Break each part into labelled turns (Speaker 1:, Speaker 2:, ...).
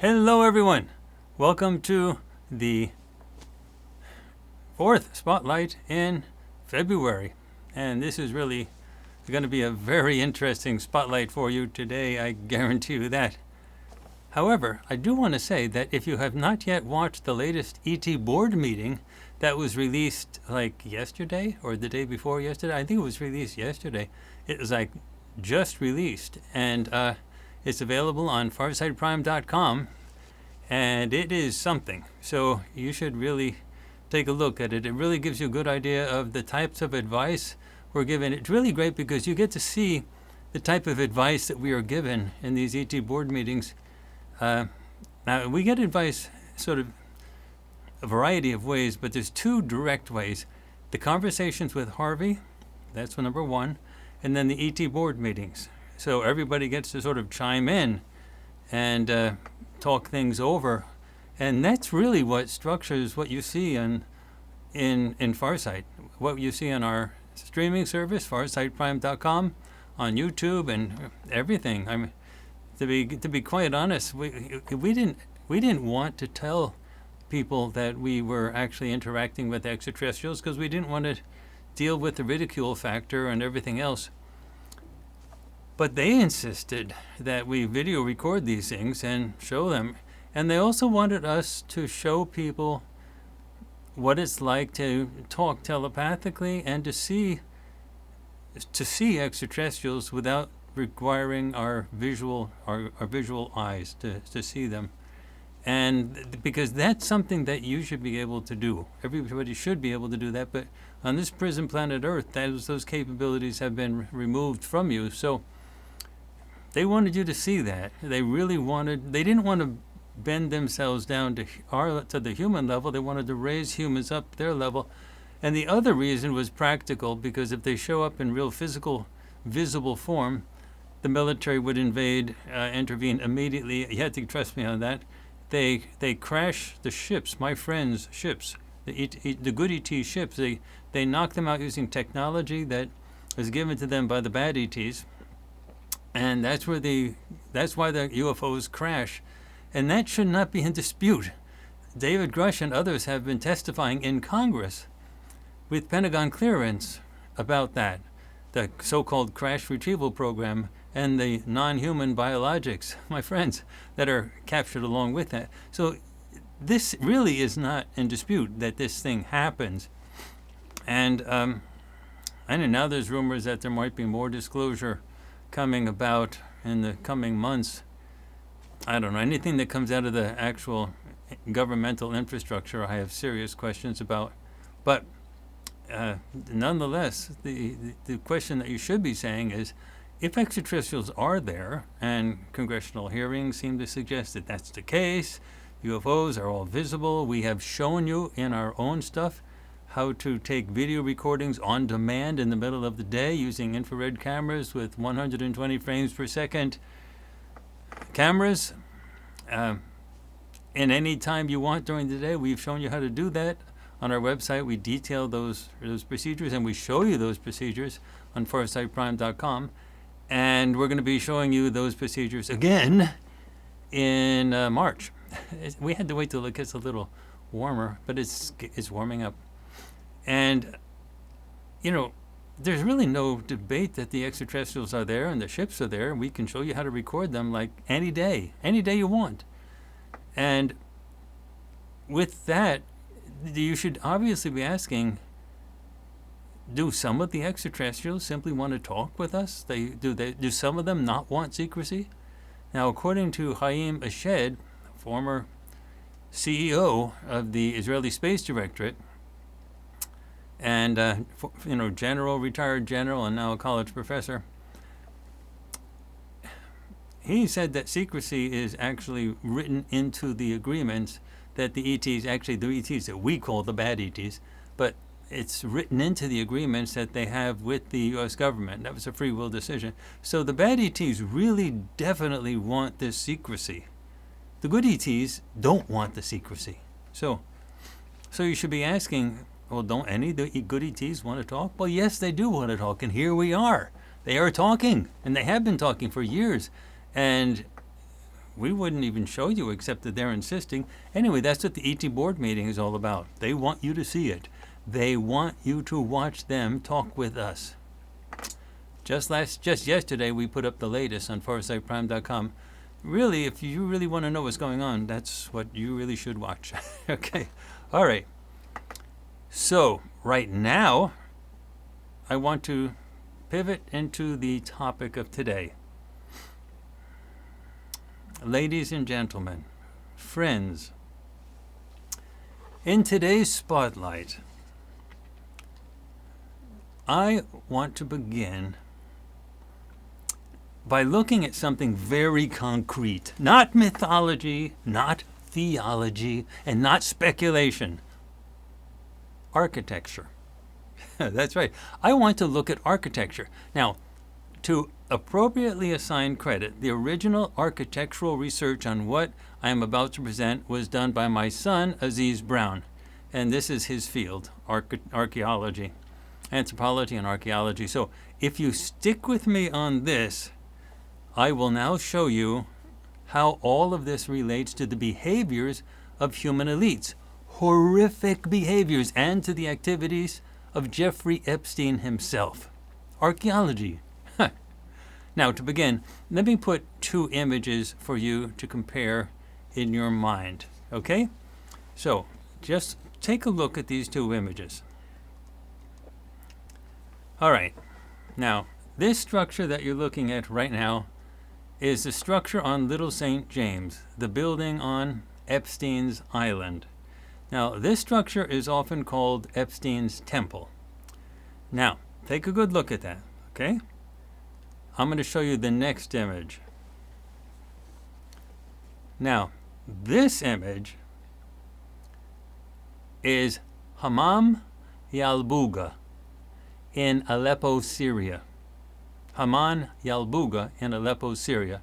Speaker 1: Hello, everyone. Welcome to the fourth spotlight in February. And this is really going to be a very interesting spotlight for you today, I guarantee you that. However, I do want to say that if you have not yet watched the latest ET board meeting that was released like yesterday or the day before yesterday, I think it was released yesterday. It was like just released, and it's available on FARSIGHT'S.com, and it is something. So you should really take a look at it. It really gives you a good idea of the types of advice we're given. It's really great because you get to see the type of advice that we are given in these ET board meetings. Now, we get advice sort of a variety of ways, but there's two direct ways. The conversations with Harvey, that's number one, and then the ET board meetings. So everybody gets to sort of chime in and talk things over. And that's really what structures what you see in Farsight, what you see on our streaming service, FARSIGHT'S.com, on YouTube and everything. I mean, to be quite honest, we didn't want to tell people that we were actually interacting with extraterrestrials because we didn't want to deal with the ridicule factor and everything else. But they insisted that we video record these things and show them. And they also wanted us to show people what it's like to talk telepathically and to see extraterrestrials without requiring our visual eyes to see them. And because that's something that you should be able to do. Everybody should be able to do that, but on this prison planet Earth, those capabilities have been removed from you. So they wanted you to see that. They didn't want to bend themselves down to the human level. They wanted to raise humans up their level. And the other reason was practical, because if they show up in real physical, visible form, the military would intervene immediately. You have to trust me on that. They crash the ships, my friends' ships, the good ET ships. They knock them out using technology that was given to them by the bad ETs. And that's why the UFOs crash. And that should not be in dispute. David Grush and others have been testifying in Congress with Pentagon clearance about that, the so-called crash retrieval program and the non-human biologics, my friends, that are captured along with that. So this really is not in dispute that this thing happens. And I know now there's rumors that there might be more disclosure coming about in the coming months. I don't know. Anything that comes out of the actual governmental infrastructure, I have serious questions about. But nonetheless, the question that you should be saying is, if extraterrestrials are there, and congressional hearings seem to suggest that that's the case, UFOs are all visible, we have shown you in our own stuff how to take video recordings on demand in the middle of the day using infrared cameras with 120 frames per second cameras in any time you want during the day. We've shown you how to do that on our website. We detail those procedures, and we show you those procedures on FARSIGHT'S.com. And we're going to be showing you those procedures again in March. We had to wait till it gets a little warmer, but it's warming up. And, there's really no debate that the extraterrestrials are there and the ships are there. We can show you how to record them like any day you want. And with that, you should obviously be asking, do some of the extraterrestrials simply want to talk with us? Do some of them not want secrecy? Now, according to Haim Eshed, former CEO of the Israeli Space Directorate, and retired general, and now a college professor, he said that secrecy is actually written into the agreements that the ETs, actually the ETs that we call the bad ETs, but it's written into the agreements that they have with the U.S. government. That was a free will decision. So the bad ETs really definitely want this secrecy. The good ETs don't want the secrecy. So you should be asking, well, don't any of the good ETs want to talk? Well, yes, they do want to talk, and here we are. They are talking, and they have been talking for years. And we wouldn't even show you except that they're insisting. Anyway, that's what the ET board meeting is all about. They want you to see it. They want you to watch them talk with us. Just yesterday, we put up the latest on FARSIGHT'Prime.com. Really, if you really want to know what's going on, that's what you really should watch. Okay. All right. So, right now, I want to pivot into the topic of today. Ladies and gentlemen, friends, in today's spotlight, I want to begin by looking at something very concrete, not mythology, not theology, and not speculation. Architecture. That's right. I want to look at architecture. Now, to appropriately assign credit, the original architectural research on what I am about to present was done by my son, Aziz Brown. And this is his field, archaeology, anthropology and archaeology. So if you stick with me on this, I will now show you how all of this relates to the behaviors of human elites, horrific behaviors, and to the activities of Jeffrey Epstein himself. Archaeology. Now, to begin, let me put two images for you to compare in your mind, okay? So, just take a look at these two images. All right. Now, this structure that you're looking at right now is the structure on Little St. James, the building on Epstein's Island. Now, this structure is often called Epstein's Temple. Now, take a good look at that, okay? I'm going to show you the next image. Now, this image is Hammam Yalbuga in Aleppo, Syria. Hammam Yalbuga in Aleppo, Syria.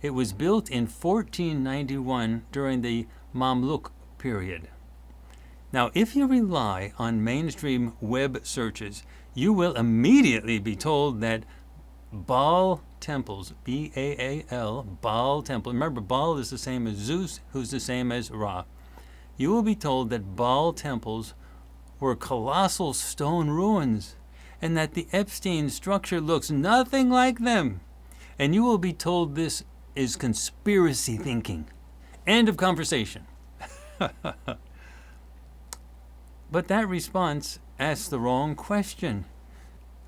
Speaker 1: It was built in 1491 during the Mamluk period. Now, if you rely on mainstream web searches, you will immediately be told that Baal temples, B-A-A-L, Baal temple. Remember, Baal is the same as Zeus, who's the same as Ra. You will be told that Baal temples were colossal stone ruins, and that the Epstein structure looks nothing like them. And you will be told this is conspiracy thinking. End of conversation. But that response asks the wrong question.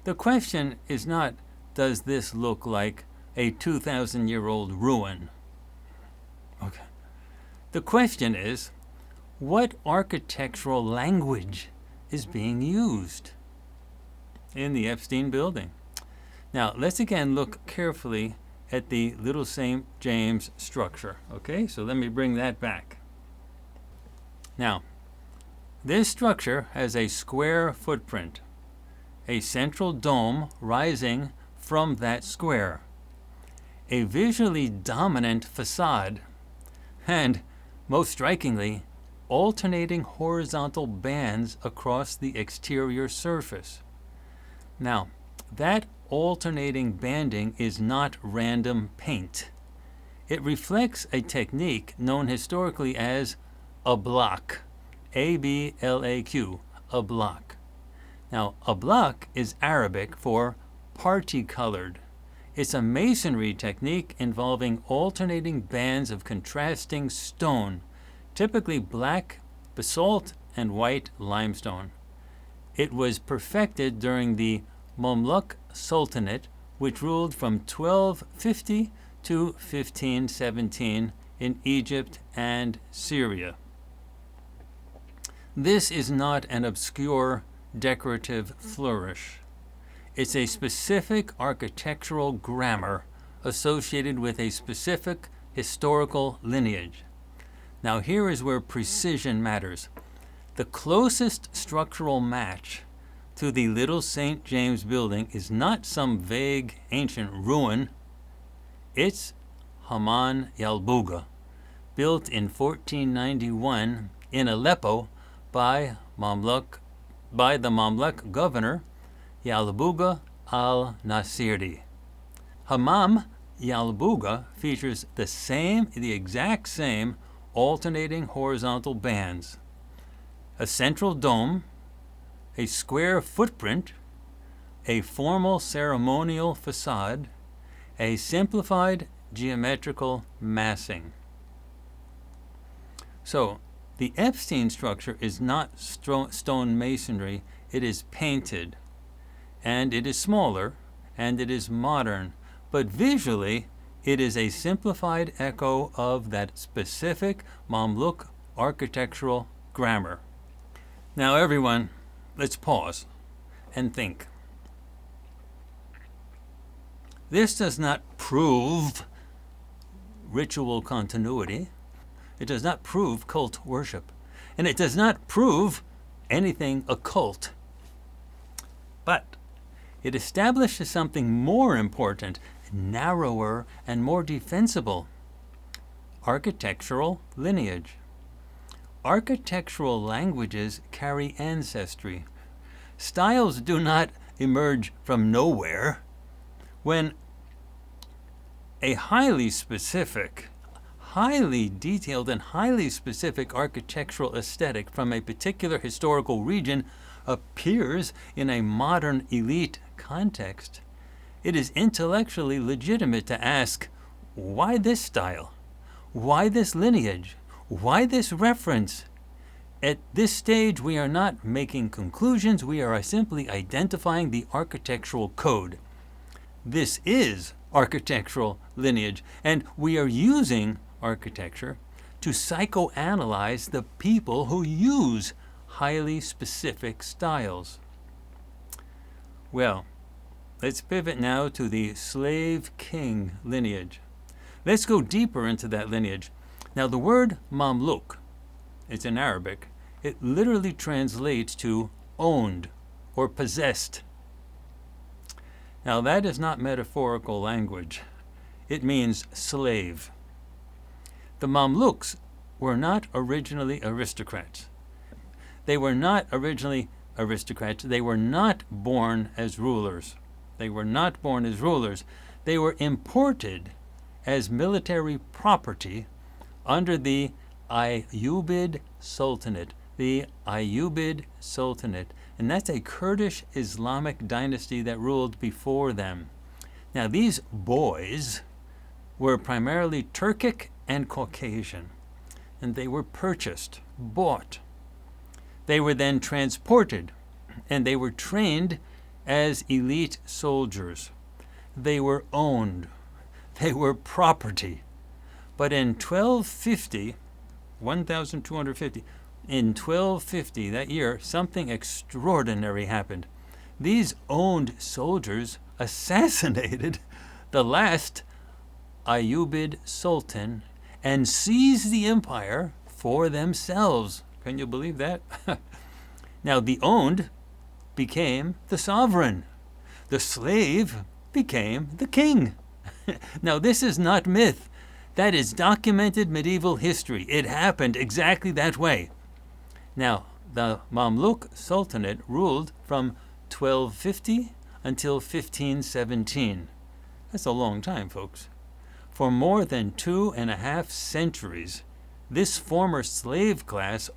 Speaker 1: The question is not, does this look like a 2,000-year-old ruin? Okay. The question is, what architectural language is being used in the Epstein building? Now, let's again look carefully at the Little St. James structure. Okay, so let me bring that back. Now, this structure has a square footprint, a central dome rising from that square, a visually dominant facade, and, most strikingly, alternating horizontal bands across the exterior surface. Now, that alternating banding is not random paint. It reflects a technique known historically as a block, A-B-L-A-Q, a block. Now, a block is Arabic for parti-colored. It's a masonry technique involving alternating bands of contrasting stone, typically black basalt and white limestone. It was perfected during the Mamluk Sultanate, which ruled from 1250 to 1517 in Egypt and Syria. This is not an obscure decorative flourish. It's a specific architectural grammar associated with a specific historical lineage. Now, here is where precision matters. The closest structural match to the Little St. James building is not some vague ancient ruin. It's Hammam Yalbuga, built in 1491 in Aleppo by the Mamluk governor Yalbuga al-Nasiri. Hammam Yalbuga features the exact same alternating horizontal bands, a central dome, a square footprint, a formal ceremonial facade, a simplified geometrical massing. So, the Epstein structure is not stone masonry, it is painted, and it is smaller, and it is modern, but visually it is a simplified echo of that specific Mamluk architectural grammar. Now everyone, let's pause and think. This does not prove ritual continuity. It does not prove cult worship. And it does not prove anything occult. But it establishes something more important, narrower, and more defensible: architectural lineage. Architectural languages carry ancestry. Styles do not emerge from nowhere. When a highly specific, highly detailed, and highly specific architectural aesthetic from a particular historical region appears in a modern elite context, it is intellectually legitimate to ask, why this style? Why this lineage? Why this reference? At this stage, we are not making conclusions, we are simply identifying the architectural code. This is architectural lineage, and we are using architecture to psychoanalyze the people who use highly specific styles. Well, let's pivot now to the slave king lineage. Let's go deeper into that lineage. Now, the word Mamluk, it's in Arabic. It literally translates to owned or possessed. Now, that is not metaphorical language. It means slave. The Mamluks were not originally aristocrats. They were not originally aristocrats. They were not born as rulers. They were not born as rulers. They were imported as military property under the Ayyubid Sultanate. The Ayyubid Sultanate. And that's a Kurdish Islamic dynasty that ruled before them. Now, these boys were primarily Turkic and Caucasian, and they were purchased, bought. They were then transported, and they were trained as elite soldiers. They were owned. They were property. But in 1250, 1250, in 1250, that year, something extraordinary happened. These owned soldiers assassinated the last Ayyubid Sultan and seized the empire for themselves. Can you believe that? Now, the owned became the sovereign. The slave became the king. Now, this is not myth. That is documented medieval history. It happened exactly that way. Now, the Mamluk Sultanate ruled from 1250 until 1517. That's a long time, folks. For more than 2.5 centuries, this former slave class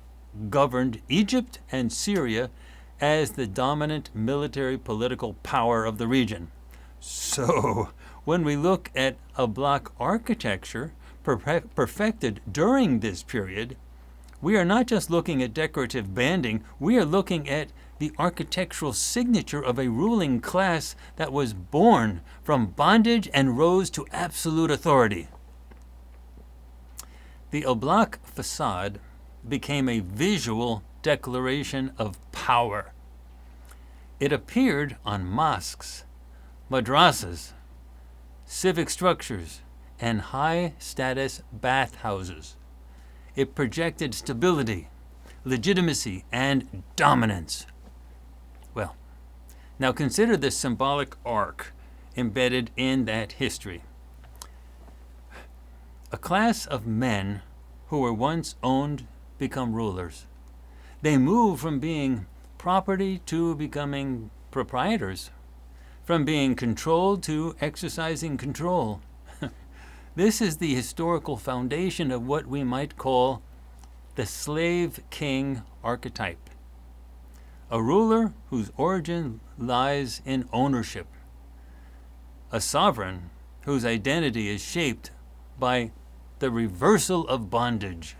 Speaker 1: governed Egypt and Syria as the dominant military political power of the region. So, when we look at a block architecture perfected during this period, we are not just looking at decorative banding, we are looking at the architectural signature of a ruling class that was born from bondage and rose to absolute authority. The oblak facade became a visual declaration of power. It appeared on mosques, madrasas, civic structures, and high-status bathhouses. It projected stability, legitimacy, and dominance. Well, now consider the symbolic arc embedded in that history. A class of men who were once owned become rulers. They move from being property to becoming proprietors, from being controlled to exercising control. This is the historical foundation of what we might call the slave king archetype, a ruler whose origin lies in ownership, a sovereign whose identity is shaped by the reversal of bondage.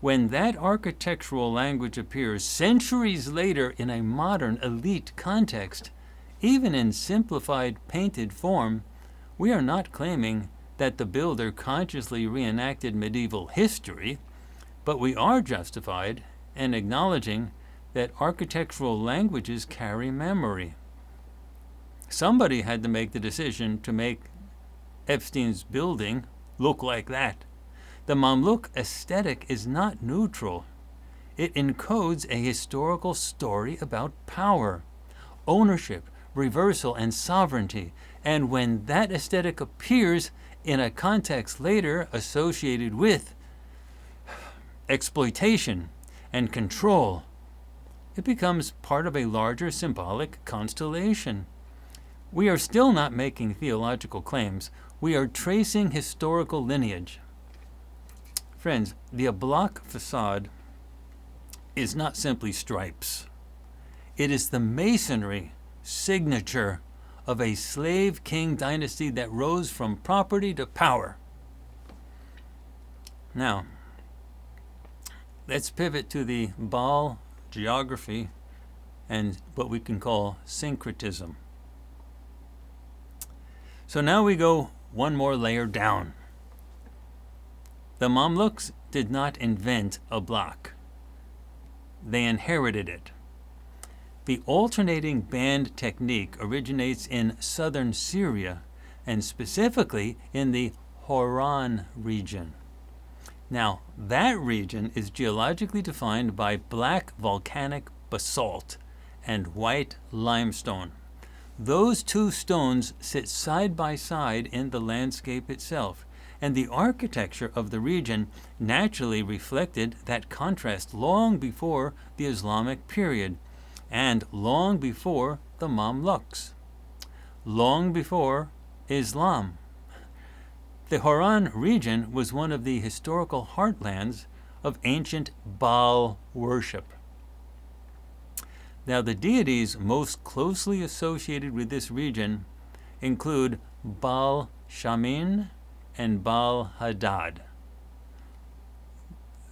Speaker 1: When that architectural language appears centuries later in a modern elite context, even in simplified painted form, we are not claiming that the builder consciously reenacted medieval history, but we are justified in acknowledging that architectural languages carry memory. Somebody had to make the decision to make Epstein's building look like that. The Mamluk aesthetic is not neutral. It encodes a historical story about power, ownership, reversal, and sovereignty. And when that aesthetic appears in a context later associated with exploitation and control, it becomes part of a larger symbolic constellation. We are still not making theological claims. We are tracing historical lineage. Friends, the block facade is not simply stripes. It is the masonry signature of a slave king dynasty that rose from property to power. Now, let's pivot to the Baal geography and what we can call syncretism. So now we go one more layer down. The Mamluks did not invent a block. They inherited it. The alternating band technique originates in southern Syria and specifically in the Hauran region. Now, that region is geologically defined by black volcanic basalt and white limestone. Those two stones sit side by side in the landscape itself, and the architecture of the region naturally reflected that contrast long before the Islamic period and long before the Mamluks, long before Islam. The Hauran region was one of the historical heartlands of ancient Baal worship. Now, the deities most closely associated with this region include Baal Shamin and Baal Hadad.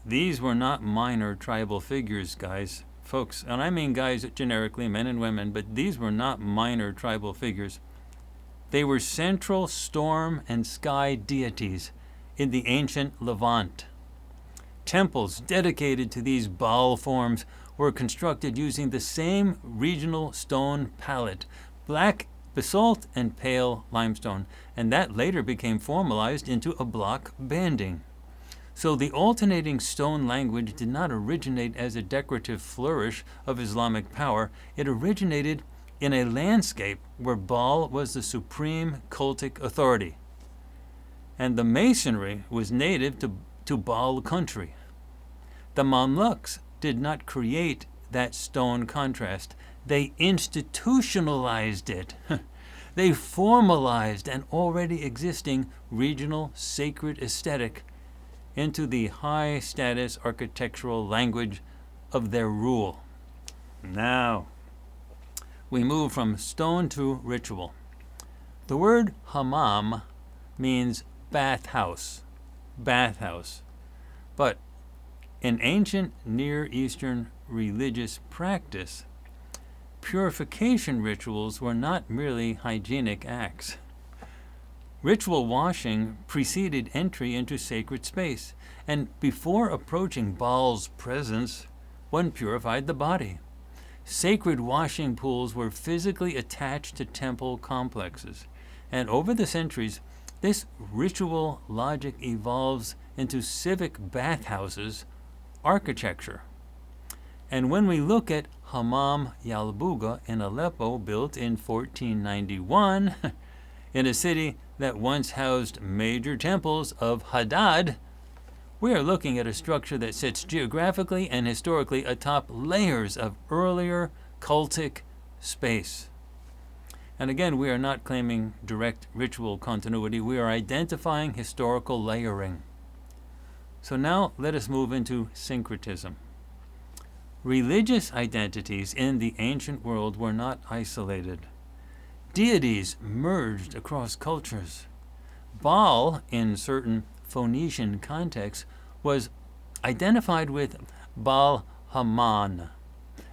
Speaker 1: These were not minor tribal figures, guys, folks, and I mean guys generically, men and women, but these were not minor tribal figures. They were central storm and sky deities in the ancient Levant. Temples dedicated to these Baal forms were constructed using the same regional stone palette, black basalt and pale limestone, and that later became formalized into a block banding. So the alternating stone language did not originate as a decorative flourish of Islamic power. It originated in a landscape where Baal was the supreme cultic authority, and the masonry was native to Baal country. The Mamluks did not create that stone contrast. They institutionalized it. They formalized an already existing regional sacred aesthetic into the high-status architectural language of their rule. Now, we move from stone to ritual. The word hammam means bathhouse. But in ancient Near Eastern religious practice, purification rituals were not merely hygienic acts. Ritual washing preceded entry into sacred space, and before approaching Baal's presence, one purified the body. Sacred washing pools were physically attached to temple complexes, and over the centuries, this ritual logic evolves into civic bathhouses architecture. And when we look at Hammam Yalbuga in Aleppo, built in 1491, in a city that once housed major temples of Hadad, we are looking at a structure that sits geographically and historically atop layers of earlier cultic space. And again, we are not claiming direct ritual continuity. We are identifying historical layering. So now let us move into syncretism. Religious identities in the ancient world were not isolated. Deities merged across cultures. Baal, in certain Phoenician contexts, was identified with Baal Haman.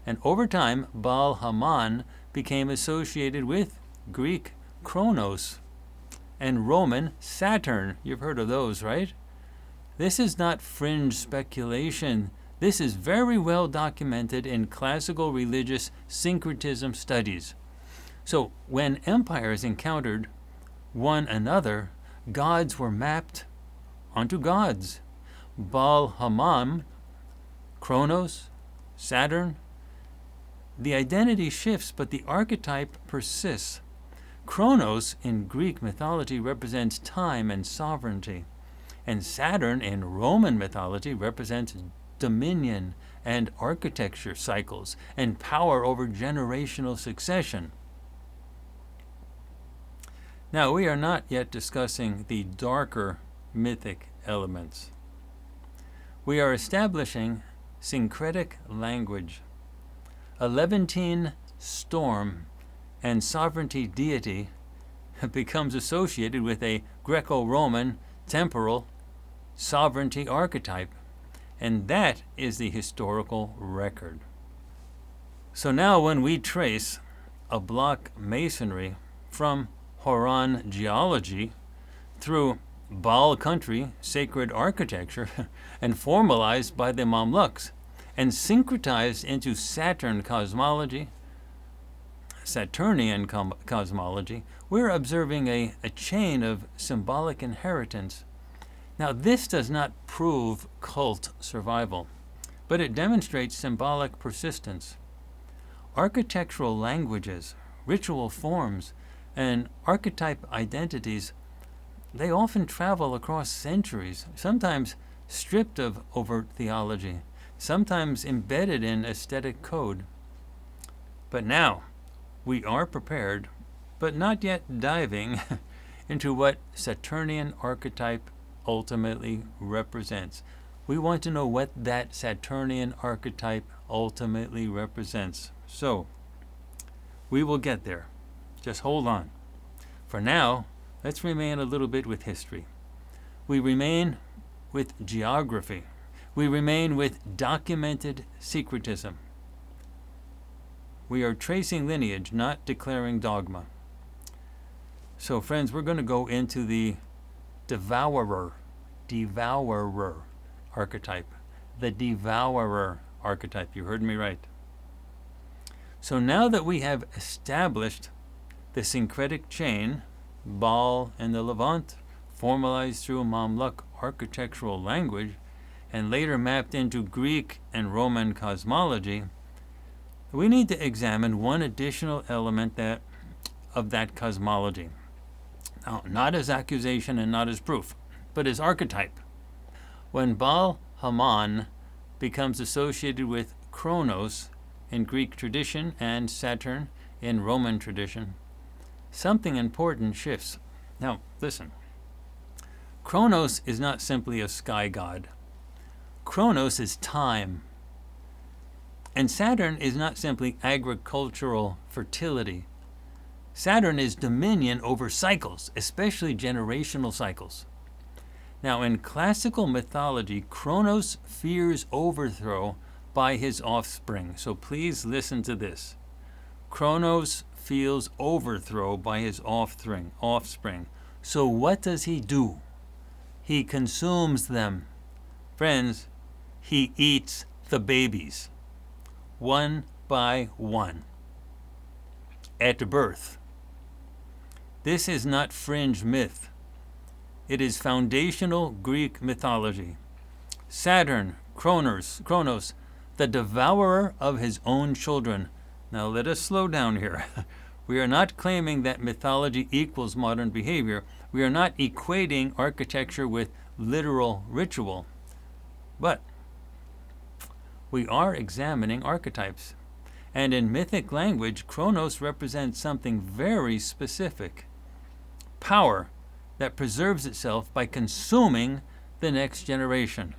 Speaker 1: And over time, Baal Haman became associated with Greek Kronos and Roman Saturn. You've heard of those, right? This is not fringe speculation. This is very well documented in classical religious syncretism studies. So when empires encountered one another, gods were mapped onto gods. Baal Haman, Kronos, Saturn. The identity shifts, but the archetype persists. Kronos in Greek mythology represents time and sovereignty, and Saturn in Roman mythology represents dominion and architecture cycles and power over generational succession. Now, we are not yet discussing the darker mythic elements. We are establishing syncretic language. A Levantine storm and sovereignty deity becomes associated with a Greco-Roman temporal sovereignty archetype, and that is the historical record. So now when we trace a block masonry from Horan geology through Baal country sacred architecture and formalized by the Mamluks and syncretized into Saturnian cosmology, we're observing a chain of symbolic inheritance. Now, this does not prove cult survival, but it demonstrates symbolic persistence. Architectural languages, ritual forms, and archetype identities, they often travel across centuries, sometimes stripped of overt theology, sometimes embedded in aesthetic code. But now, we are prepared, but not yet diving into what Saturnian archetype ultimately represents. We want to know what that Saturnian archetype ultimately represents. So, we will get there. Just hold on. For now, let's remain a little bit with history. We remain with geography. We remain with documented secretism. We are tracing lineage, not declaring dogma. So, friends, we're going to go into the devourer archetype. The devourer archetype. You heard me right. So now that we have established the syncretic chain, Baal and the Levant, formalized through Mamluk architectural language, and later mapped into Greek and Roman cosmology, we need to examine one additional element of that cosmology. Now, not as accusation and not as proof, but as archetype. When Baal Haman becomes associated with Kronos in Greek tradition and Saturn in Roman tradition, something important shifts. Now, listen. Kronos is not simply a sky god. Kronos is time. And Saturn is not simply agricultural fertility. Saturn is dominion over cycles, especially generational cycles. Now, in classical mythology, Kronos fears overthrow by his offspring. So please listen to this. Kronos feels overthrow by his offspring. So what does he do? He consumes them. Friends, he eats the babies, one by one, at birth. This is not fringe myth. It is foundational Greek mythology. Saturn, Kronos, the devourer of his own children. Now let us slow down here. We are not claiming that mythology equals modern behavior. We are not equating architecture with literal ritual. But we are examining archetypes. And in mythic language, Chronos represents something very specific. Power that preserves itself by consuming the next generation.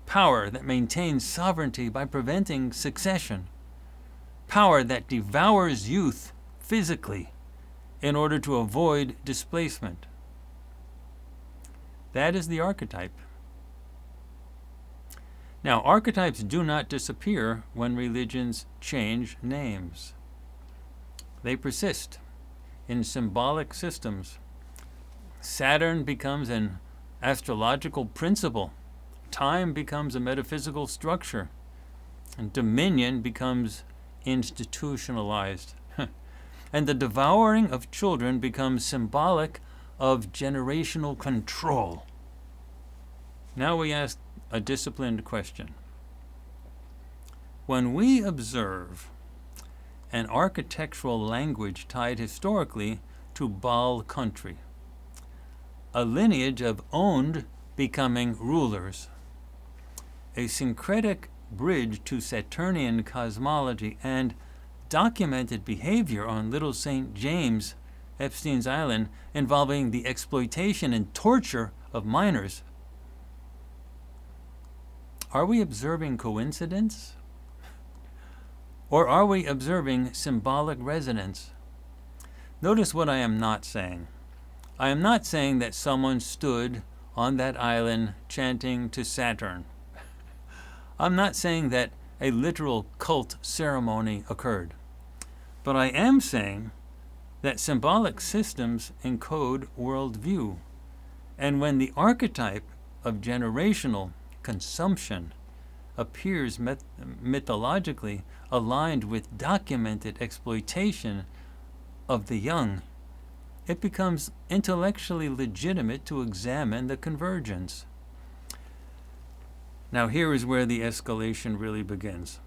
Speaker 1: Power that maintains sovereignty by preventing succession. Power that devours youth physically in order to avoid displacement. That is the archetype. Now, archetypes do not disappear when religions change names. They persist in symbolic systems. Saturn becomes an astrological principle. Time becomes a metaphysical structure. And dominion becomes institutionalized. And the devouring of children becomes symbolic of generational control. Now we ask a disciplined question. When we observe an architectural language tied historically to Baal country, a lineage of owned becoming rulers, a syncretic bridge to Saturnian cosmology, and documented behavior on Little St. James, Epstein's Island, involving the exploitation and torture of minors, are we observing coincidence? Or are we observing symbolic resonance? Notice what I am not saying. I am not saying that someone stood on that island chanting to Saturn. I'm not saying that a literal cult ceremony occurred. But I am saying that symbolic systems encode worldview. And when the archetype of generational consumption appears mythologically aligned with documented exploitation of the young, it becomes intellectually legitimate to examine the convergence. Now here is where the escalation really begins.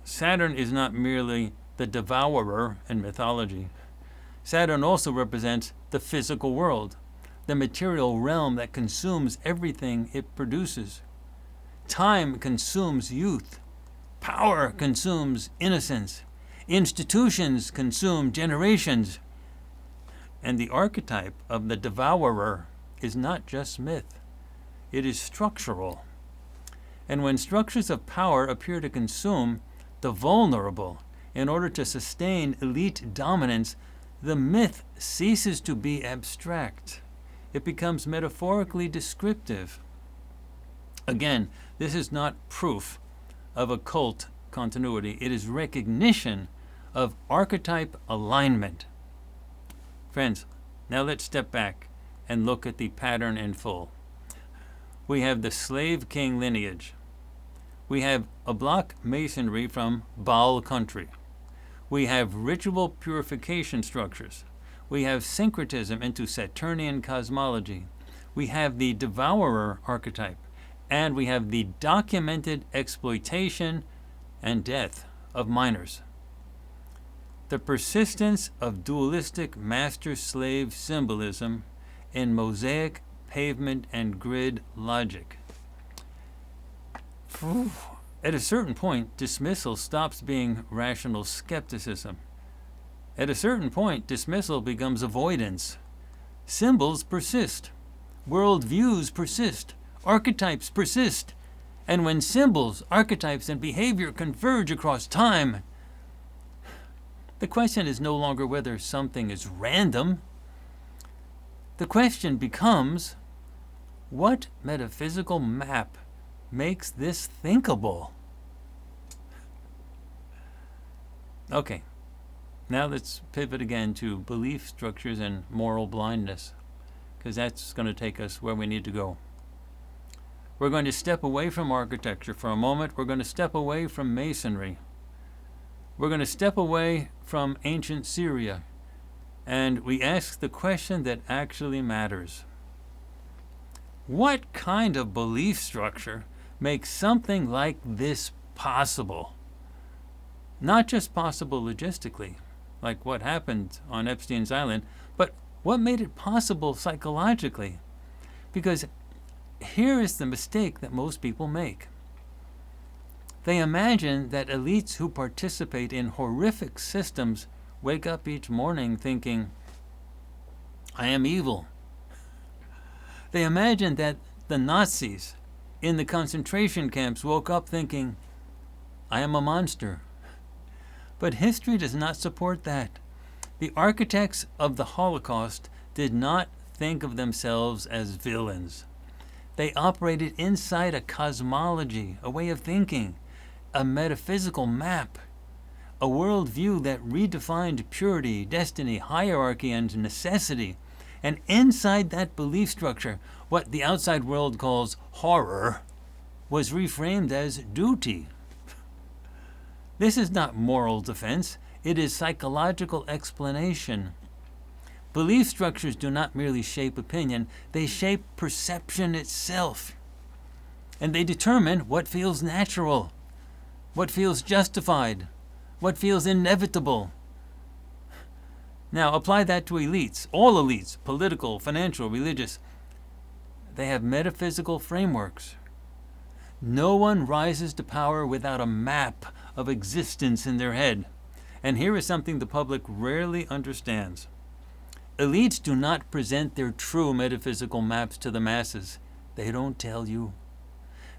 Speaker 1: Saturn is not merely the devourer in mythology. Saturn also represents the physical world, the material realm that consumes everything it produces. Time consumes youth. Power consumes innocence. Institutions consume generations. And the archetype of the devourer is not just myth. It is structural. And when structures of power appear to consume the vulnerable in order to sustain elite dominance, the myth ceases to be abstract. It becomes metaphorically descriptive. Again, this is not proof of occult continuity. It is recognition of archetype alignment. Friends, now let's step back and look at the pattern in full. We have the slave king lineage. We have a block masonry from Baal country. We have ritual purification structures. We have syncretism into Saturnian cosmology. We have the devourer archetype. And we have the documented exploitation and death of minors. The persistence of dualistic master-slave symbolism in mosaic, pavement, and grid logic. At a certain point, dismissal stops being rational skepticism. At a certain point, dismissal becomes avoidance. Symbols persist. Worldviews persist. Archetypes persist. And when symbols, archetypes, and behavior converge across time, the question is no longer whether something is random. The question becomes, what metaphysical map makes this thinkable? Okay, now let's pivot again to belief structures and moral blindness, because that's going to take us where we need to go. We're going to step away from architecture for a moment. We're going to step away from masonry. We're going to step away from ancient Syria, and we ask the question that actually matters. What kind of belief structure makes something like this possible? Not just possible logistically, like what happened on Epstein's Island, but what made it possible psychologically? Because here is the mistake that most people make. They imagine that elites who participate in horrific systems wake up each morning thinking, I am evil. They imagine that the Nazis in the concentration camps woke up thinking, I am a monster. But history does not support that. The architects of the Holocaust did not think of themselves as villains. They operated inside a cosmology, a way of thinking, a metaphysical map, a worldview that redefined purity, destiny, hierarchy, and necessity. And inside that belief structure, what the outside world calls horror was reframed as duty. This is not moral defense, it is psychological explanation. Belief structures do not merely shape opinion, they shape perception itself. And they determine what feels natural, what feels justified, what feels inevitable. Now, apply that to elites, all elites, political, financial, religious. They have metaphysical frameworks. No one rises to power without a map of existence in their head. And here is something the public rarely understands. Elites do not present their true metaphysical maps to the masses. They don't tell you.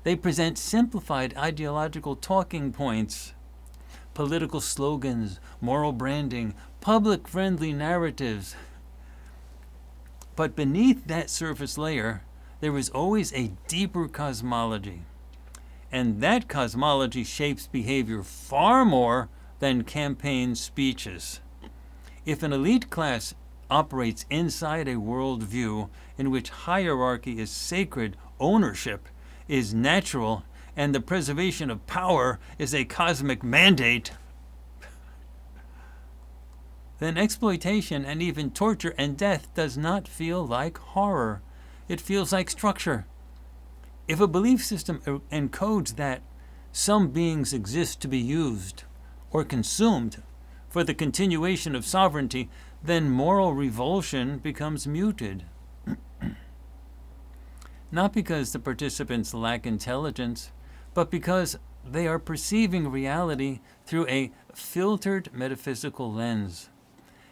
Speaker 1: They present simplified ideological talking points, political slogans, moral branding, public-friendly narratives. But beneath that surface layer, there is always a deeper cosmology. And that cosmology shapes behavior far more than campaign speeches. If an elite class operates inside a worldview in which hierarchy is sacred, ownership is natural, and the preservation of power is a cosmic mandate, then exploitation and even torture and death does not feel like horror. It feels like structure. If a belief system encodes that some beings exist to be used or consumed for the continuation of sovereignty, then moral revulsion becomes muted. Not because the participants lack intelligence, but because they are perceiving reality through a filtered metaphysical lens.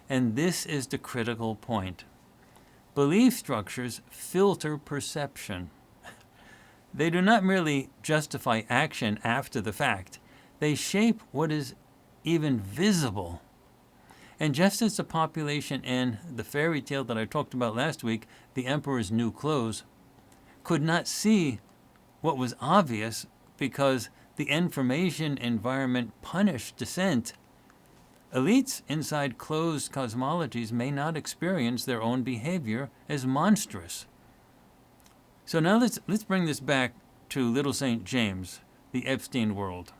Speaker 1: And this is the critical point. Belief structures filter perception. They do not merely justify action after the fact. They shape what is even visible. And just as the population in the fairy tale that I talked about last week, The Emperor's New Clothes, could not see what was obvious because the information environment punished dissent, elites inside closed cosmologies may not experience their own behavior as monstrous. So now let's bring this back to Little St. James, the Epstein world.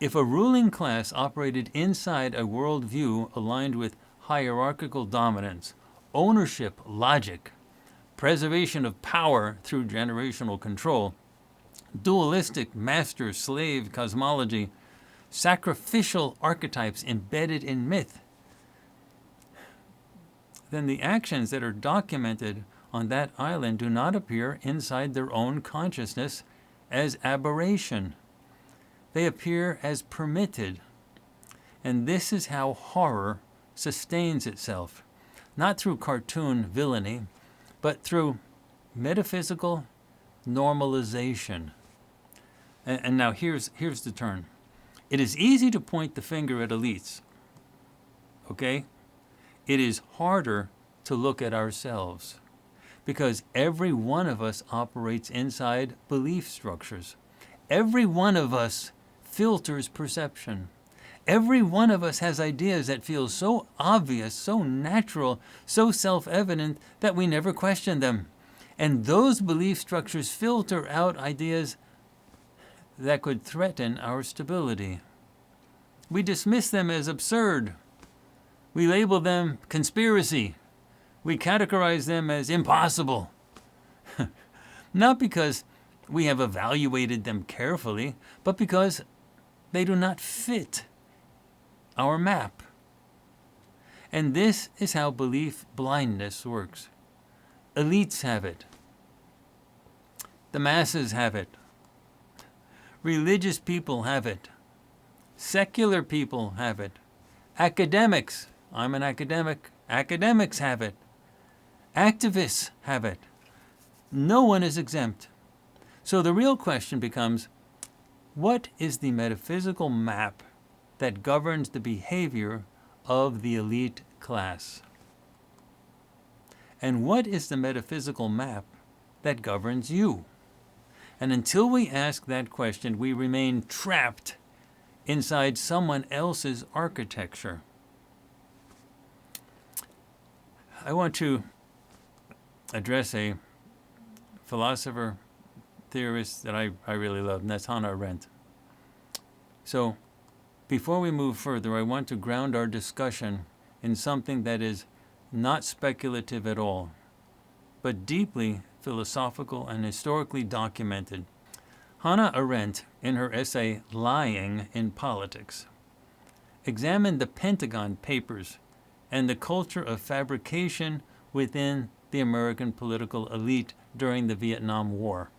Speaker 1: If a ruling class operated inside a worldview aligned with hierarchical dominance, ownership logic, preservation of power through generational control, dualistic master-slave cosmology, sacrificial archetypes embedded in myth, then the actions that are documented on that island do not appear inside their own consciousness as aberration. They appear as permitted. And this is how horror sustains itself, not through cartoon villainy, but through metaphysical normalization. And now here's the turn. It is easy to point the finger at elites, okay? It is harder to look at ourselves because every one of us operates inside belief structures. Every one of us filters perception. Every one of us has ideas that feel so obvious, so natural, so self-evident that we never question them. And those belief structures filter out ideas that could threaten our stability. We dismiss them as absurd. We label them conspiracy. We categorize them as impossible. Not because we have evaluated them carefully, but because they do not fit our map. And this is how belief blindness works. Elites have it. The masses have it. Religious people have it. Secular people have it. Academics, I'm an academic, academics have it. Activists have it. No one is exempt. So the real question becomes, what is the metaphysical map that governs the behavior of the elite class? And what is the metaphysical map that governs you? And until we ask that question, we remain trapped inside someone else's architecture. I want to address a philosopher, theorist that I really love, and that's Hannah Arendt. So, before we move further, I want to ground our discussion in something that is not speculative at all, but deeply philosophical and historically documented. Hannah Arendt, in her essay Lying in Politics, examined the Pentagon Papers and the culture of fabrication within the American political elite during the Vietnam War.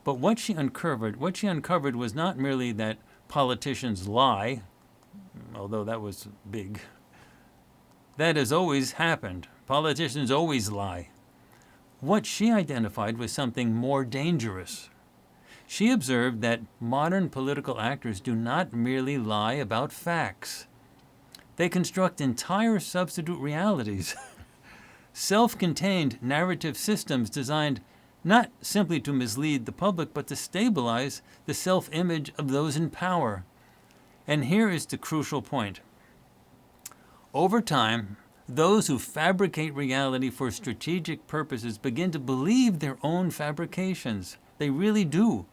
Speaker 1: But what she uncovered was not merely that politicians lie, although that was big. That has always happened. Politicians always lie. What she identified was something more dangerous. She observed that modern political actors do not merely lie about facts. They construct entire substitute realities, self-contained narrative systems designed not simply to mislead the public, but to stabilize the self-image of those in power. And here is the crucial point. Over time, those who fabricate reality for strategic purposes begin to believe their own fabrications. They really do.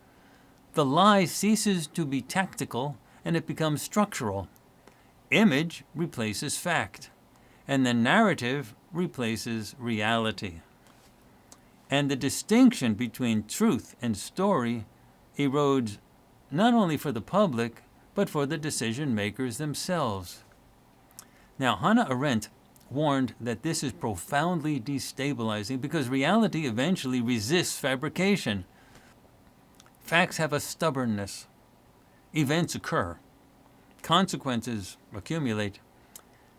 Speaker 1: The lie ceases to be tactical and it becomes structural. Image replaces fact, and the narrative replaces reality. And the distinction between truth and story erodes not only for the public, but for the decision makers themselves. Now, Hannah Arendt warned that this is profoundly destabilizing because reality eventually resists fabrication. Facts have a stubbornness. Events occur. Consequences accumulate.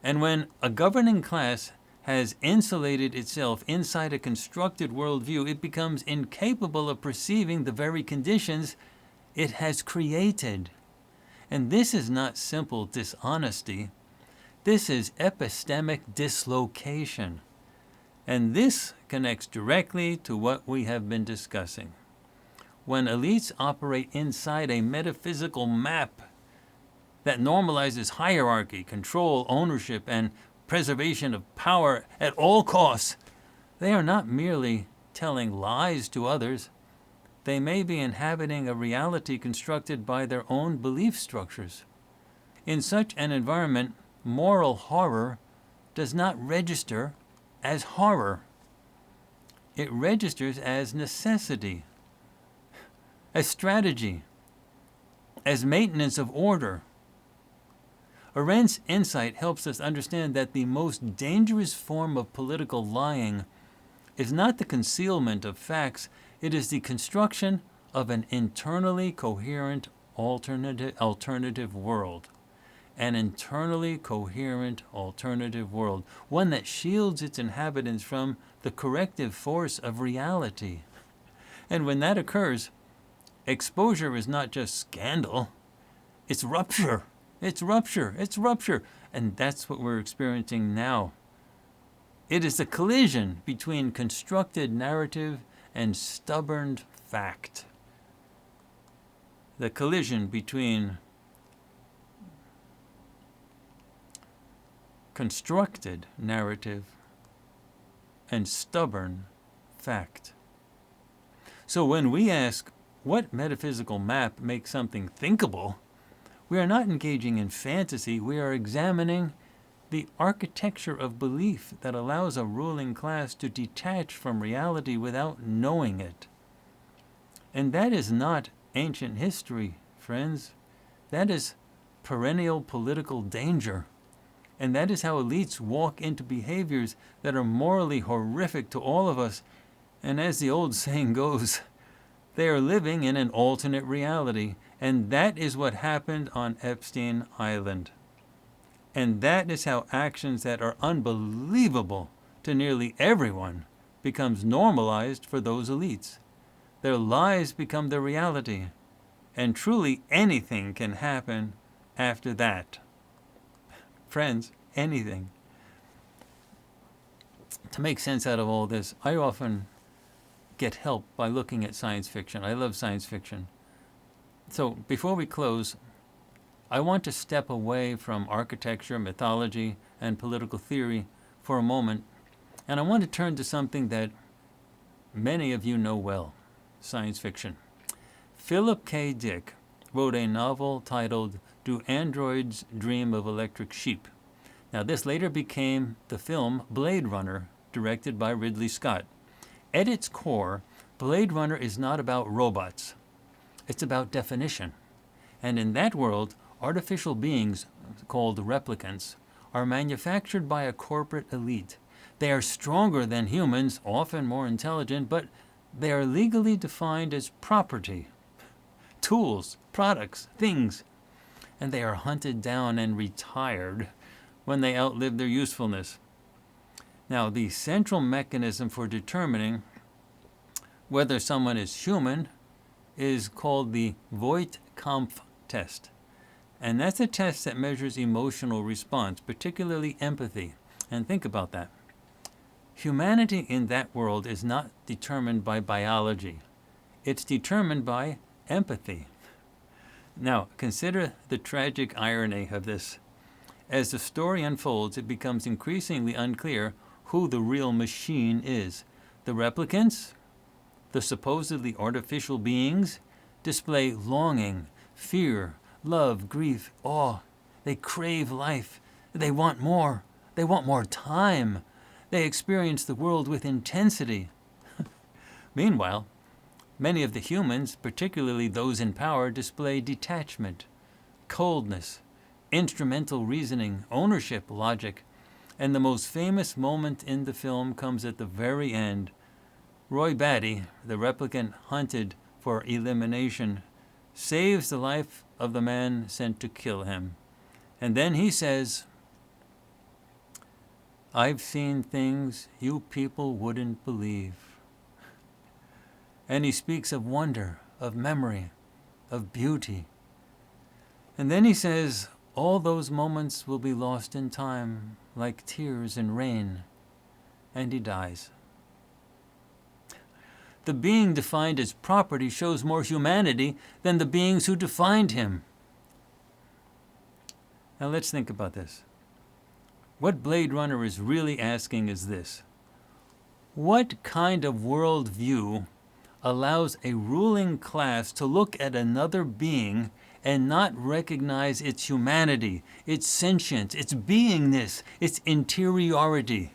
Speaker 1: And when a governing class has insulated itself inside a constructed worldview, it becomes incapable of perceiving the very conditions it has created. And this is not simple dishonesty. This is epistemic dislocation. And this connects directly to what we have been discussing. When elites operate inside a metaphysical map that normalizes hierarchy, control, ownership, and preservation of power at all costs, they are not merely telling lies to others. They may be inhabiting a reality constructed by their own belief structures. In such an environment, moral horror does not register as horror. It registers as necessity, as strategy, as maintenance of order. Arendt's insight helps us understand that the most dangerous form of political lying is not the concealment of facts, it is the construction of an internally coherent alternative world. An internally coherent alternative world, one that shields its inhabitants from the corrective force of reality. And when that occurs, exposure is not just scandal, it's rupture. It's rupture. It's rupture. And that's what we're experiencing now. It is a collision between constructed narrative and stubborn fact. The collision between constructed narrative and stubborn fact. So when we ask, what metaphysical map makes something thinkable? We are not engaging in fantasy, we are examining the architecture of belief that allows a ruling class to detach from reality without knowing it. And that is not ancient history, friends. That is perennial political danger. And that is how elites walk into behaviors that are morally horrific to all of us. And as the old saying goes, They are living in an alternate reality, and that is what happened on Epstein Island. And that is how actions that are unbelievable to nearly everyone becomes normalized for those elites. Their lies become their reality, and truly anything can happen after that. Friends, anything. To make sense out of all this, I often get help by looking at science fiction. I love science fiction. So before we close, I want to step away from architecture, mythology, and political theory for a moment, and I want to turn to something that many of you know well, science fiction. Philip K. Dick wrote a novel titled Do Androids Dream of Electric Sheep? Now, this later became the film Blade Runner, directed by Ridley Scott. At its core, Blade Runner is not about robots. It's about definition. And in that world, artificial beings, called replicants, are manufactured by a corporate elite. They are stronger than humans, often more intelligent, but they are legally defined as property, tools, products, things, and they are hunted down and retired when they outlive their usefulness. Now, the central mechanism for determining whether someone is human is called the Voigt-Kampff test. And that's a test that measures emotional response, particularly empathy. And think about that. Humanity in that world is not determined by biology. It's determined by empathy. Now, consider the tragic irony of this. As the story unfolds, it becomes increasingly unclear who the real machine is. The replicants, the supposedly artificial beings, display longing, fear, love, grief, awe. They crave life. They want more. They want more time. They experience the world with intensity. Meanwhile, many of the humans, particularly those in power, display detachment, coldness, instrumental reasoning, ownership, logic. And the most famous moment in the film comes at the very end. Roy Batty, the replicant hunted for elimination, saves the life of the man sent to kill him. And then he says, "I've seen things you people wouldn't believe." And he speaks of wonder, of memory, of beauty. And then he says, all those moments will be lost in time, like tears in rain. And he dies. The being defined as property shows more humanity than the beings who defined him. Now let's think about this. What Blade Runner is really asking is this: what kind of worldview allows a ruling class to look at another being and not recognize its humanity, its sentience, its beingness, its interiority?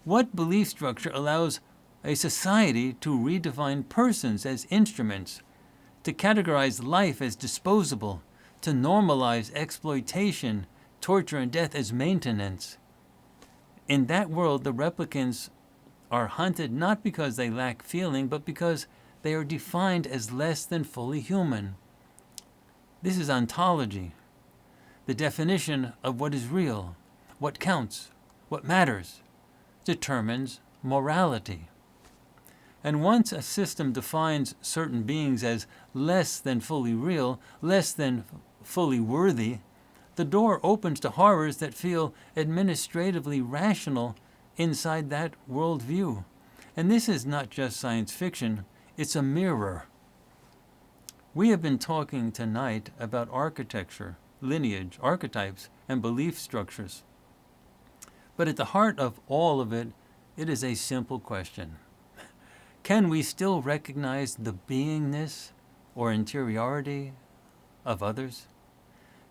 Speaker 1: What belief structure allows a society to redefine persons as instruments, to categorize life as disposable, to normalize exploitation, torture, and death as maintenance? In that world, the replicants are hunted not because they lack feeling, but because they are defined as less than fully human. This is ontology, the definition of what is real, what counts, what matters, determines morality. And once a system defines certain beings as less than fully real, less than fully worthy, the door opens to horrors that feel administratively rational inside that worldview. And this is not just science fiction, it's a mirror. We have been talking tonight about architecture, lineage, archetypes, and belief structures. But at the heart of all of it, it is a simple question. Can we still recognize the beingness or interiority of others?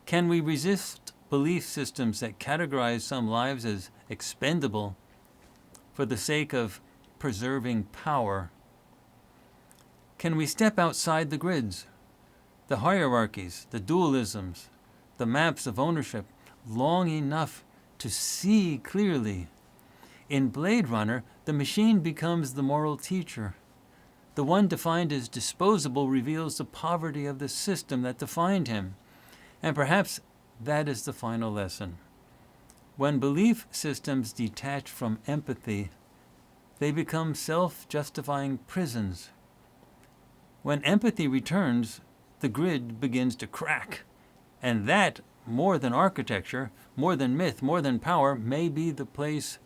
Speaker 1: Can we resist belief systems that categorize some lives as expendable for the sake of preserving power? Can we step outside the grids, the hierarchies, the dualisms, the maps of ownership, long enough to see clearly? In Blade Runner, the machine becomes the moral teacher. The one defined as disposable reveals the poverty of the system that defined him. And perhaps that is the final lesson. When belief systems detach from empathy, they become self-justifying prisons. When empathy returns, the grid begins to crack. And that, more than architecture, more than myth, more than power, may be the place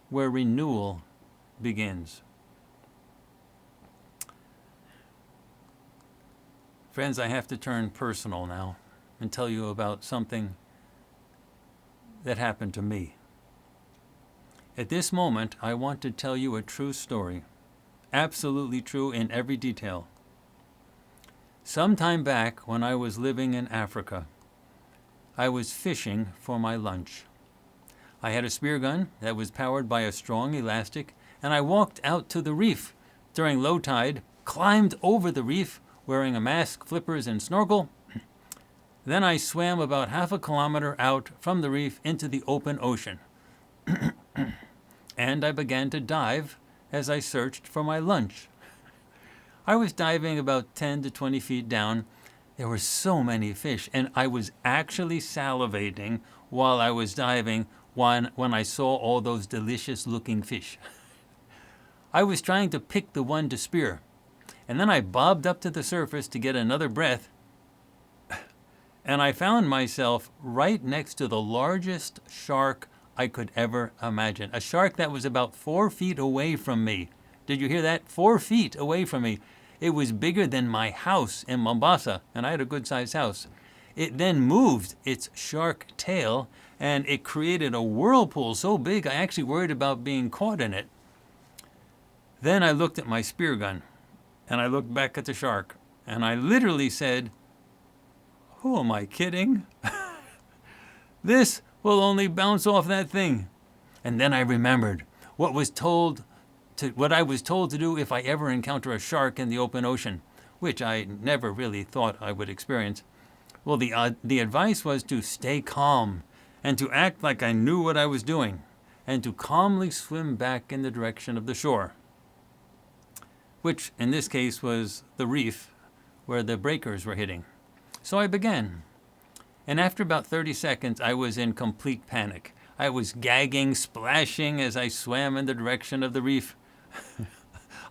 Speaker 1: where renewal begins. Friends, I have to turn personal now and tell you about something that happened to me. At this moment, I want to tell you a true story, absolutely true in every detail. Some time back, when I was living in Africa, I was fishing for my lunch. I had a spear gun that was powered by a strong elastic, and I walked out to the reef during low tide, climbed over the reef wearing a mask, flippers, and snorkel. Then I swam about half a kilometer out from the reef into the open ocean. And I began to dive as I searched for my lunch. I was diving about 10 to 20 feet down. There were so many fish, and I was actually salivating while I was diving when I saw all those delicious-looking fish. I was trying to pick the one to spear, and then I bobbed up to the surface to get another breath, and I found myself right next to the largest shark I could ever imagine. A shark that was about 4 feet away from me. Did you hear that? 4 feet away from me. It was bigger than my house in Mombasa, and I had a good-sized house. It then moved its shark tail, and it created a whirlpool so big I actually worried about being caught in it. Then I looked at my spear gun, and I looked back at the shark, and I literally said, "Who am I kidding? This will only bounce off that thing." And then I remembered what I was told to do if I ever encounter a shark in the open ocean, which I never really thought I would experience. Well, the advice was to stay calm and to act like I knew what I was doing and to calmly swim back in the direction of the shore, which in this case was the reef where the breakers were hitting. So I began. And after about 30 seconds, I was in complete panic. I was gagging, splashing as I swam in the direction of the reef.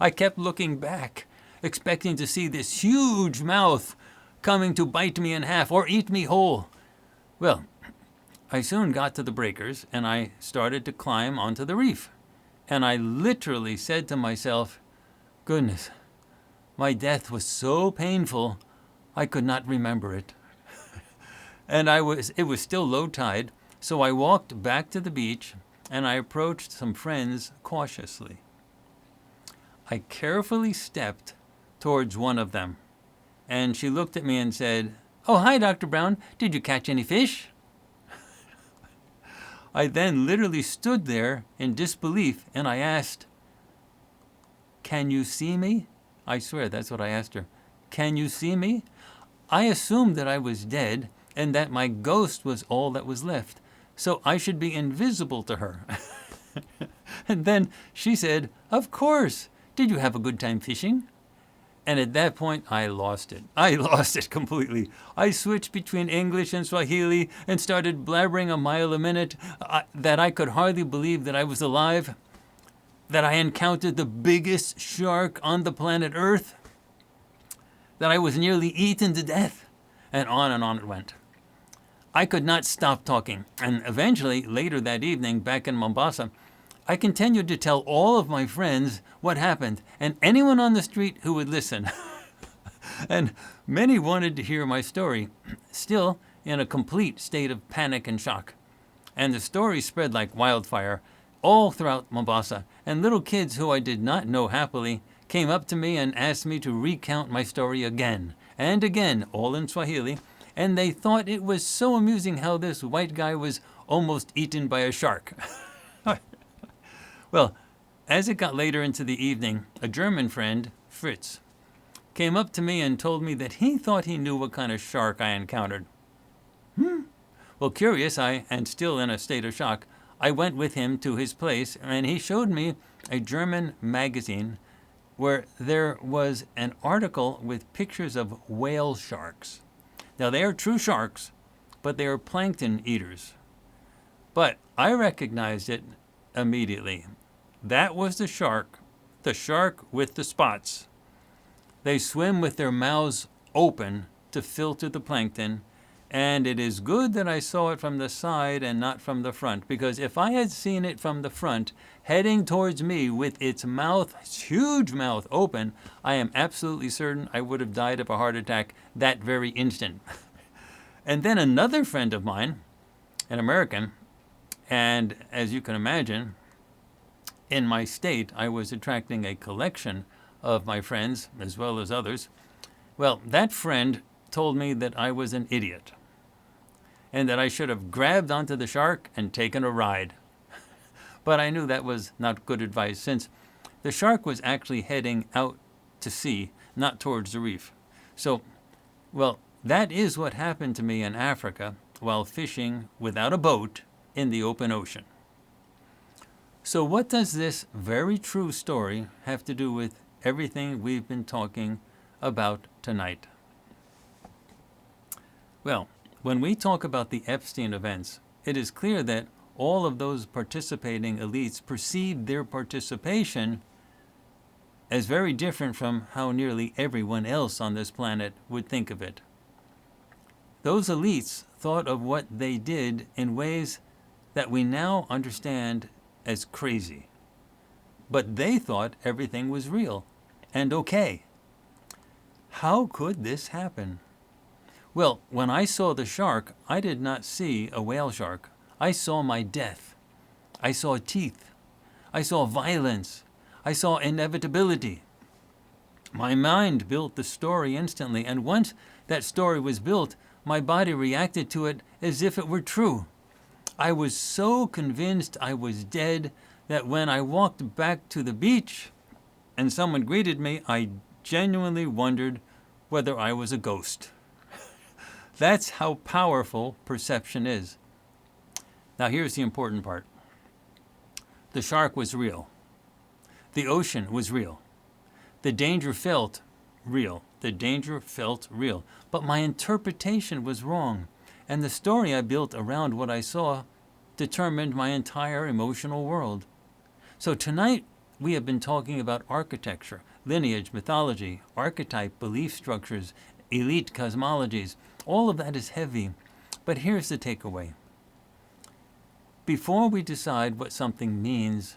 Speaker 1: I kept looking back, expecting to see this huge mouth coming to bite me in half or eat me whole. Well, I soon got to the breakers, and I started to climb onto the reef. And I literally said to myself, "Goodness, my death was so painful, I could not remember it." And it was still low tide, so I walked back to the beach, and I approached some friends cautiously. I carefully stepped towards one of them, and she looked at me and said, "Oh, hi, Dr. Brown. Did you catch any fish?" I then literally stood there in disbelief, and I asked, "Can you see me?" I swear that's what I asked her. "Can you see me?" I assumed that I was dead and that my ghost was all that was left, so I should be invisible to her. And then she said, "Of course. Did you have a good time fishing?" And at that point, I lost it. I lost it completely. I switched between English and Swahili and started blabbering a mile a minute that I could hardly believe that I was alive, that I encountered the biggest shark on the planet Earth, that I was nearly eaten to death, and on it went. I could not stop talking, and eventually, later that evening, back in Mombasa, I continued to tell all of my friends what happened, and anyone on the street who would listen. And many wanted to hear my story, still in a complete state of panic and shock. And the story spread like wildfire all throughout Mombasa, and little kids who I did not know happily came up to me and asked me to recount my story again and again, all in Swahili, and they thought it was so amusing how this white guy was almost eaten by a shark. Well, as it got later into the evening, a German friend, Fritz, came up to me and told me that he thought he knew what kind of shark I encountered. Well, curious, and still in a state of shock, I went with him to his place, and he showed me a German magazine where there was an article with pictures of whale sharks. Now, they are true sharks, but they are plankton eaters. But I recognized it immediately. That was the shark with the spots. They swim with their mouths open to filter the plankton, and it is good that I saw it from the side and not from the front, because if I had seen it from the front, heading towards me with its mouth, its huge mouth open, I am absolutely certain I would have died of a heart attack that very instant. And then another friend of mine, an American, and as you can imagine, in my state, I was attracting a collection of my friends as well as others. Well, that friend told me that I was an idiot and that I should have grabbed onto the shark and taken a ride. But I knew that was not good advice, since the shark was actually heading out to sea, not towards the reef. So, well, that is what happened to me in Africa while fishing without a boat in the open ocean. So what does this very true story have to do with everything we've been talking about tonight? Well, when we talk about the Epstein events, it is clear that all of those participating elites perceived their participation as very different from how nearly everyone else on this planet would think of it. Those elites thought of what they did in ways that we now understand as crazy. But they thought everything was real and okay. How could this happen? Well, when I saw the shark, I did not see a whale shark. I saw my death. I saw teeth. I saw violence. I saw inevitability. My mind built the story instantly, and once that story was built, my body reacted to it as if it were true. I was so convinced I was dead that when I walked back to the beach and someone greeted me, I genuinely wondered whether I was a ghost. That's how powerful perception is. Now here's the important part. The shark was real. The ocean was real. The danger felt real. The danger felt real. But my interpretation was wrong. And the story I built around what I saw determined my entire emotional world. So tonight, we have been talking about architecture, lineage, mythology, archetype, belief structures, elite cosmologies. All of that is heavy. But here's the takeaway. Before we decide what something means,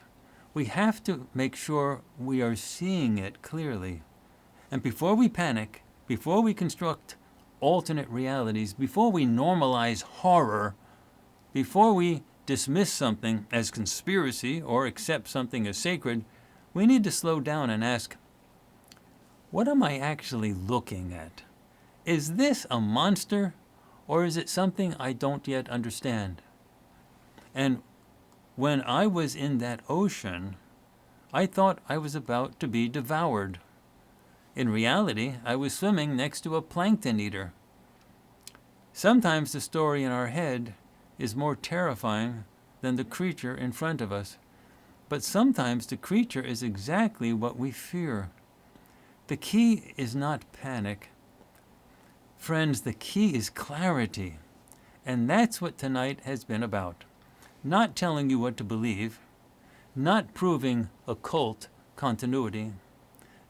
Speaker 1: we have to make sure we are seeing it clearly. And before we panic, before we construct alternate realities, before we normalize horror, before we dismiss something as conspiracy or accept something as sacred, we need to slow down and ask, what am I actually looking at? Is this a monster, or is it something I don't yet understand? And when I was in that ocean, I thought I was about to be devoured. In reality, I was swimming next to a plankton eater. Sometimes the story in our head is more terrifying than the creature in front of us. But sometimes the creature is exactly what we fear. The key is not panic. Friends, the key is clarity. And that's what tonight has been about. Not telling you what to believe, not proving occult continuity,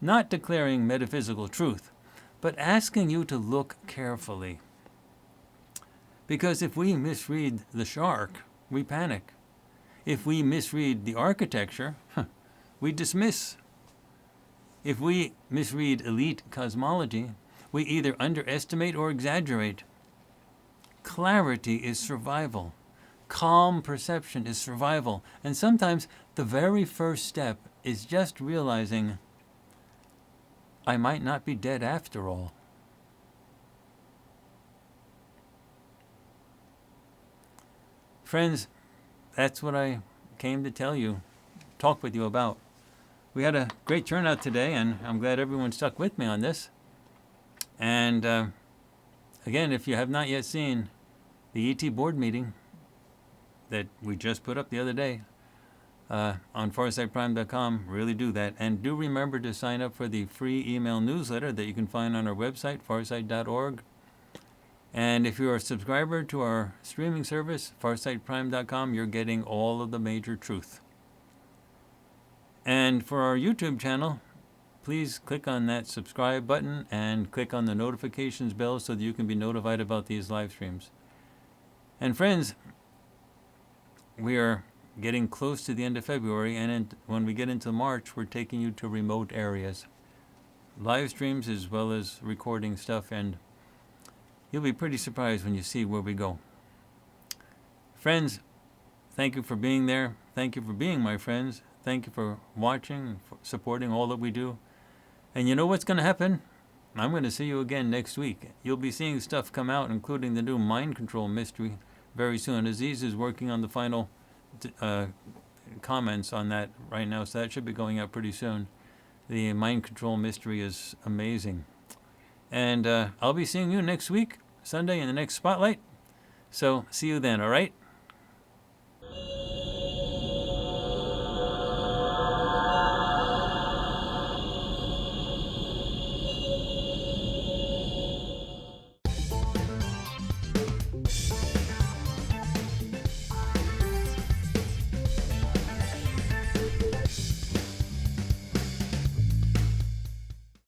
Speaker 1: not declaring metaphysical truth, but asking you to look carefully. Because if we misread the shark, we panic. If we misread the architecture, we dismiss. If we misread elite cosmology, we either underestimate or exaggerate. Clarity is survival. Calm perception is survival. And sometimes the very first step is just realizing I might not be dead after all. Friends, that's what I came to tell you, talk with you about. We had a great turnout today, and I'm glad everyone stuck with me on this. And again, if you have not yet seen the ET board meeting that we just put up the other day, on FARSIGHT'Prime.com. Really do that. And do remember to sign up for the free email newsletter that you can find on our website, farsight.org. And if you're a subscriber to our streaming service, FARSIGHT'Prime.com, you're getting all of the major truth. And for our YouTube channel, please click on that subscribe button and click on the notifications bell so that you can be notified about these live streams. And friends, we are getting close to the end of February, and when we get into March, we're taking you to remote areas. Live streams as well as recording stuff, and you'll be pretty surprised when you see where we go. Friends, thank you for being there. Thank you for being my friends. Thank you for watching and for supporting all that we do. And you know what's going to happen? I'm going to see you again next week. You'll be seeing stuff come out, including the new mind control mystery very soon. Aziz is working on the final comments on that right now, so that should be going out pretty soon. The mind control mystery is amazing. And I'll be seeing you next week, Sunday, in the next Spotlight. So see you then, all right?